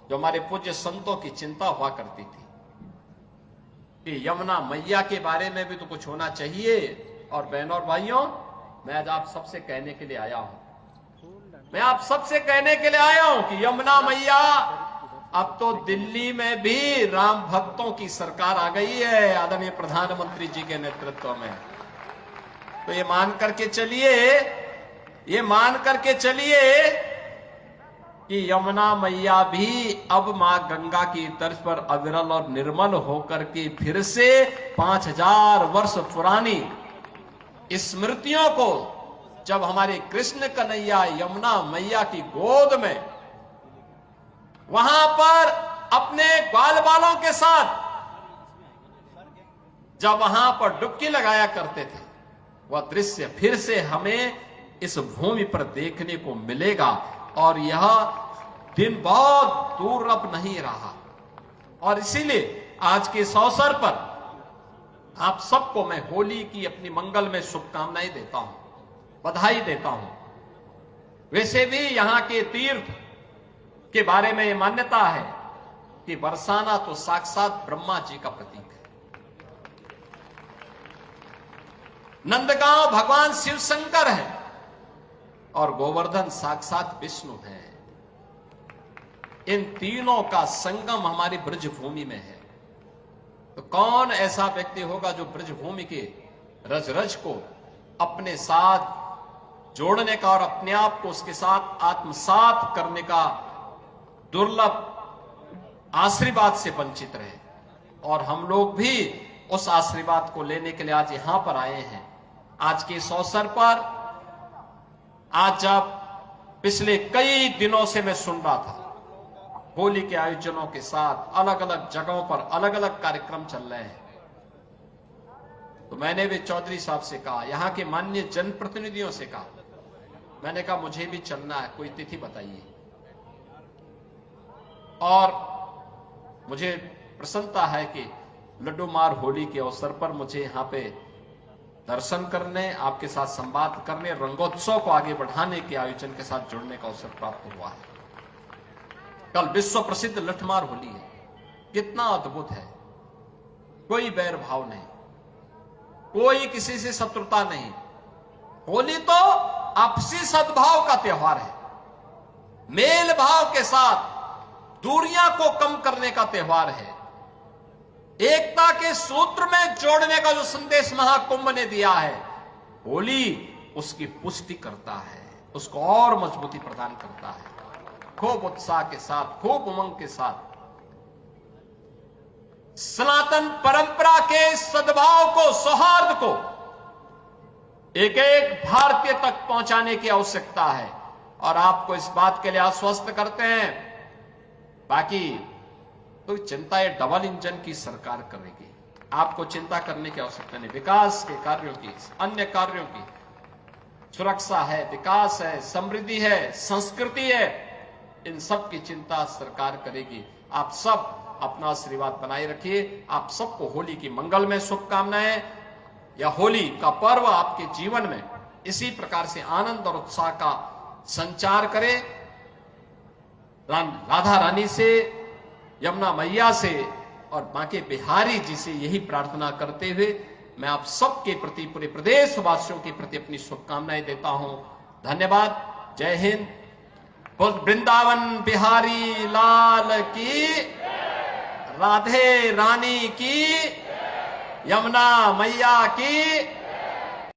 जो हमारे पूज्य संतों की चिंता हुआ करती थी कि यमुना मैया के बारे में भी तो कुछ होना चाहिए। और बहनों और भाइयों, मैं आज आप सबसे कहने के लिए आया हूं, मैं आप सबसे कहने के लिए आया हूं कि यमुना मैया, अब तो दिल्ली में भी राम भक्तों की सरकार आ गई है आदरणीय प्रधानमंत्री जी के नेतृत्व में। तो ये मान करके चलिए कि यमुना मैया भी अब मां गंगा की तर्ज पर अविरल और निर्मल होकर के फिर से 5000 वर्ष पुरानी स्मृतियों को, जब हमारे कृष्ण कन्हैया यमुना मैया की गोद में वहां पर अपने ग्वाल बालों के साथ जब वहां पर डुबकी लगाया करते थे, वह दृश्य फिर से हमें इस भूमि पर देखने को मिलेगा। और यह दिन बहुत दूर अब नहीं रहा। और इसीलिए आज के इस अवसर पर आप सबको मैं होली की अपनी मंगल में शुभकामनाएं देता हूं, बधाई देता हूं। वैसे भी यहां के तीर्थ के बारे में यह मान्यता है कि बरसाना तो साक्षात ब्रह्मा जी का प्रतीक है। नंदगांव भगवान शिव शंकर है और गोवर्धन साक्षात विष्णु है। इन तीनों का संगम हमारी ब्रजभूमि में है। तो कौन ऐसा व्यक्ति होगा जो ब्रजभूमि के रज रज को अपने साथ जोड़ने का और अपने आप को उसके साथ आत्मसात करने का दुर्लभ आशीर्वाद से वंचित रहे। और हम लोग भी उस आशीर्वाद को लेने के लिए आज यहां पर आए हैं। आज के इस अवसर पर, आज जब पिछले कई दिनों से मैं सुन रहा था होली के आयोजनों के साथ अलग अलग जगहों पर अलग अलग कार्यक्रम चल रहे हैं, तो मैंने भी चौधरी साहब से कहा, यहां के माननीय जनप्रतिनिधियों से कहा, मैंने कहा मुझे भी चलना है, कोई तिथि बताइए। और मुझे प्रसन्नता है कि लड्डू मार होली के अवसर पर मुझे यहां पे दर्शन करने, आपके साथ संवाद करने, रंगोत्सव को आगे बढ़ाने के आयोजन के साथ जुड़ने का अवसर प्राप्त हुआ है। कल विश्व प्रसिद्ध लठमार होली है, कितना अद्भुत है। कोई बैर भाव नहीं, कोई किसी से शत्रुता नहीं। होली तो आपसी सद्भाव का त्योहार है, मेल भाव के साथ दूरियां को कम करने का त्योहार है, एकता के सूत्र में जोड़ने का जो संदेश महाकुंभ ने दिया है, होली उसकी पुष्टि करता है, उसको और मजबूती प्रदान करता है। खूब उत्साह के साथ, खूब उमंग के साथ सनातन परंपरा के सद्भाव को, सौहार्द को एक एक भारतीय तक पहुंचाने की आवश्यकता है। और आपको इस बात के लिए आश्वस्त करते हैं, बाकी तो चिंता ये डबल इंजन की सरकार करेगी, आपको चिंता करने की आवश्यकता नहीं। विकास के कार्यों की, अन्य कार्यों की, सुरक्षा है, विकास है, समृद्धि है, संस्कृति है, इन सब की चिंता सरकार करेगी। आप सब अपना आशीर्वाद बनाए रखिए। आप सबको होली की मंगल में शुभकामनाएं। यह होली का पर्व आपके जीवन में इसी प्रकार से आनंद और उत्साह का संचार करे। राधा रानी से, यमुना मैया से और बांके बिहारी जी से यही प्रार्थना करते हुए मैं आप सबके प्रति, पूरे प्रदेशवासियों के प्रति अपनी शुभकामनाएं देता हूं। धन्यवाद। जय हिंद। वृंदावन बिहारी लाल की, राधे रानी की, यमुना मैया की।